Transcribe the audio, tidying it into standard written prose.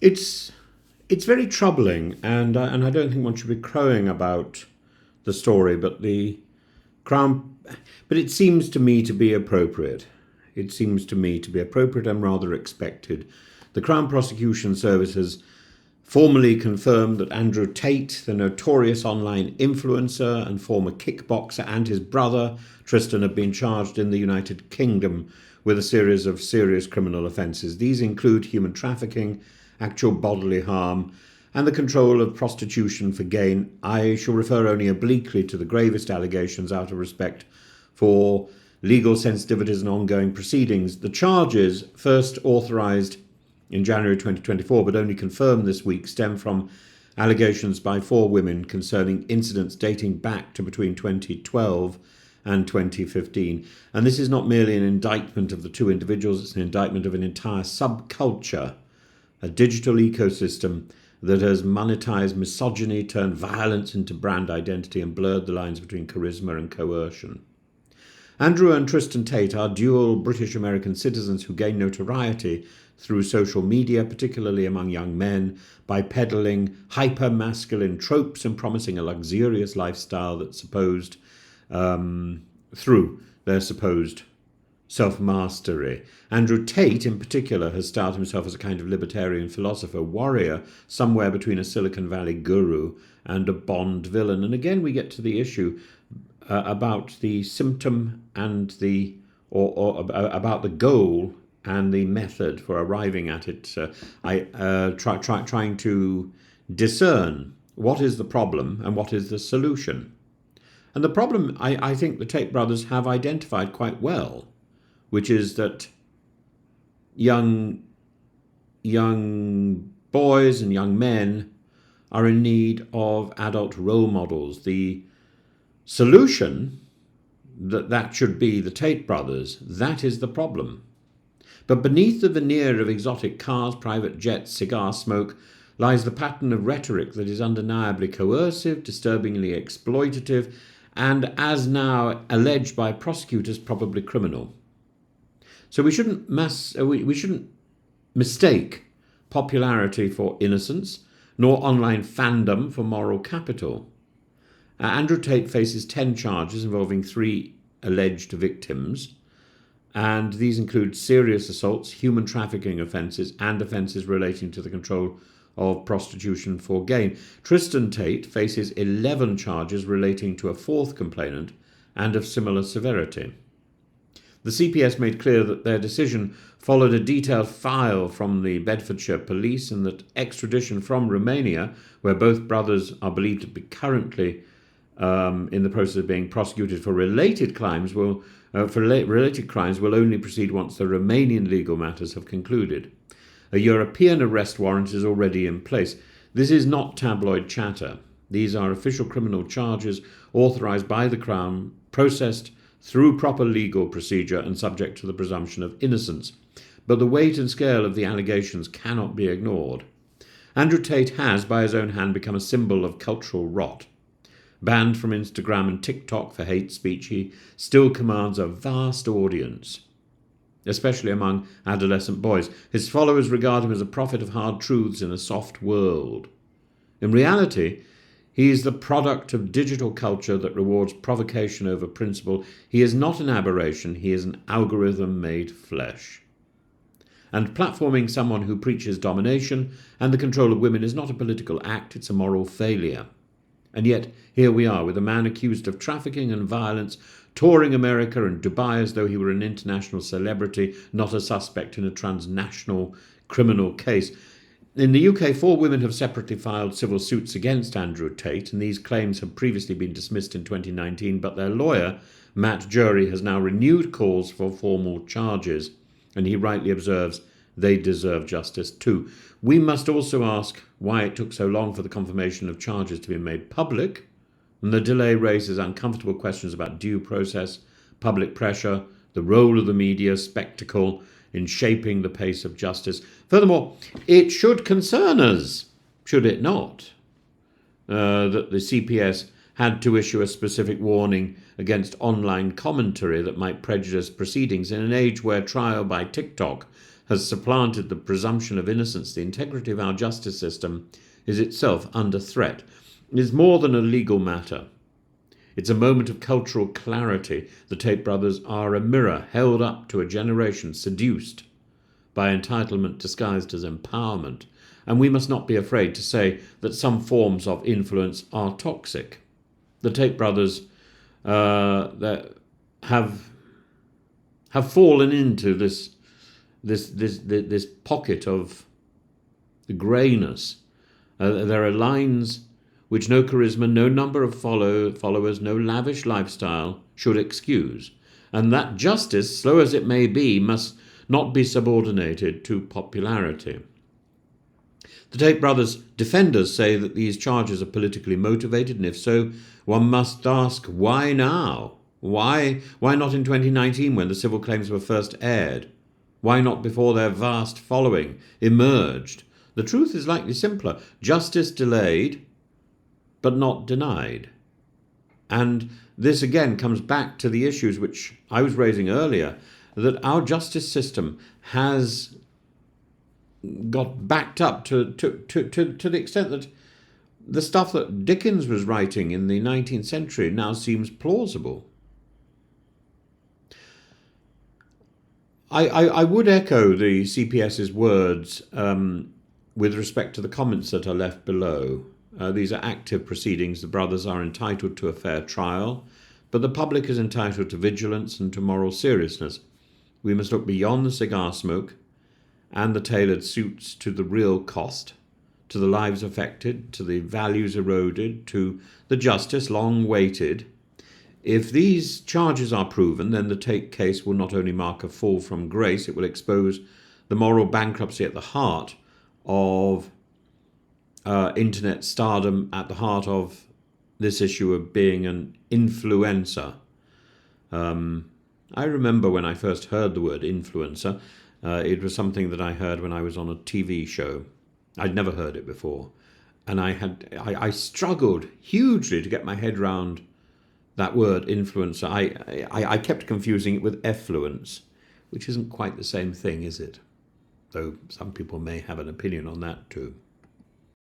It's it's very troubling, and I don't think one should be crowing about the story, but the Crown. But it seems to me to be appropriate. It seems to me to be appropriate and rather expected. The Crown Prosecution Service has formally confirmed that Andrew Tate, the notorious online influencer and former kickboxer, and his brother Tristan have been charged in the United Kingdom with a series of serious criminal offences. These include human trafficking, actual bodily harm, and the control of prostitution for gain. I shall refer only obliquely to the gravest allegations out of respect for legal sensitivities and ongoing proceedings. The charges, first authorised in January 2024, but only confirmed this week, stem from allegations by four women concerning incidents dating back to between 2012 and 2015. And this is not merely an indictment of the two individuals, it's an indictment of an entire subculture, a digital ecosystem that has monetized misogyny, turned violence into brand identity, and blurred the lines between charisma and coercion. Andrew and Tristan Tate are dual British-American citizens who gain notoriety through social media, particularly among young men, by peddling hyper-masculine tropes and promising a luxurious lifestyle that's supposed through their supposed self-mastery. Andrew Tate, in particular, has styled himself as a kind of libertarian philosopher, warrior, somewhere between a Silicon Valley guru and a Bond villain. And again, we get to the issue about the symptom and or about the goal and the method for arriving at it. Trying to discern what is the problem and what is the solution. And the problem, I think the Tate brothers have identified quite well, which is that young boys and young men are in need of adult role models. The solution, that should be the Tate brothers, that is the problem. But beneath the veneer of exotic cars, private jets, cigar smoke, lies the pattern of rhetoric that is undeniably coercive, disturbingly exploitative, and, as now alleged by prosecutors, probably criminal. So we shouldn't mistake popularity for innocence, nor online fandom for moral capital. Andrew Tate faces 10 charges involving 3 alleged victims, and these include serious assaults, human trafficking offences, and offences relating to the control of prostitution for gain. Tristan Tate faces 11 charges relating to a 4th complainant and of similar severity. The CPS made clear that their decision followed a detailed file from the Bedfordshire police, and that extradition from Romania, where both brothers are believed to be currently in the process of being prosecuted for related crimes, will only proceed once the Romanian legal matters have concluded. A European arrest warrant is already in place. This is not tabloid chatter. These are official criminal charges authorised by the Crown, processed through proper legal procedure and subject to the presumption of innocence. But the weight and scale of the allegations cannot be ignored. Andrew Tate has, by his own hand, become a symbol of cultural rot. Banned from Instagram and TikTok for hate speech, he still commands a vast audience, especially among adolescent boys. His followers regard him as a prophet of hard truths in a soft world. In reality, he is the product of digital culture that rewards provocation over principle. He is not an aberration, he is an algorithm made flesh. And platforming someone who preaches domination and the control of women is not a political act, it's a moral failure. And yet, here we are, with a man accused of trafficking and violence, touring America and Dubai as though he were an international celebrity, not a suspect in a transnational criminal case. In the UK, 4 women have separately filed civil suits against Andrew Tate, and these claims have previously been dismissed in 2019, but their lawyer, Matt Jury, has now renewed calls for formal charges, and he rightly observes they deserve justice too. We must also ask why it took so long for the confirmation of charges to be made public, and the delay raises uncomfortable questions about due process, public pressure, the role of the media spectacle in shaping the pace of justice. Furthermore, it should concern us, should it not, that the CPS had to issue a specific warning against online commentary that might prejudice proceedings in an age where trial by TikTok has supplanted the presumption of innocence, the integrity of our justice system is itself under threat. It is more than a legal matter. It's a moment of cultural clarity. The Tate brothers are a mirror held up to a generation seduced by entitlement disguised as empowerment. And we must not be afraid to say that some forms of influence are toxic. The Tate brothers that have fallen into this pocket of greyness. There are lines which no charisma, no number of followers, no lavish lifestyle should excuse, and that justice, slow as it may be, must not be subordinated to popularity. The Tate brothers' defenders say that these charges are politically motivated, and if so, one must ask, why now? Why not in 2019 when the civil claims were first aired? Why not before their vast following emerged? The truth is likely simpler. Justice delayed, but not denied. And this again comes back to the issues which I was raising earlier, that our justice system has got backed up to the extent that the stuff that Dickens was writing in the 19th century now seems plausible. I would echo the CPS's words with respect to the comments that are left below. These are active proceedings. The brothers are entitled to a fair trial, but the public is entitled to vigilance and to moral seriousness. We must look beyond the cigar smoke and the tailored suits to the real cost, to the lives affected, to the values eroded, to the justice long waited. If these charges are proven, then the Tate case will not only mark a fall from grace, it will expose the moral bankruptcy at the heart of internet stardom, at the heart of this issue of being an influencer. I remember when I first heard the word influencer, it was something that I heard when I was on a TV show. I'd never heard it before. And I struggled hugely to get my head round that word influencer. I kept confusing it with effluence, which isn't quite the same thing, is it? Though some people may have an opinion on that too.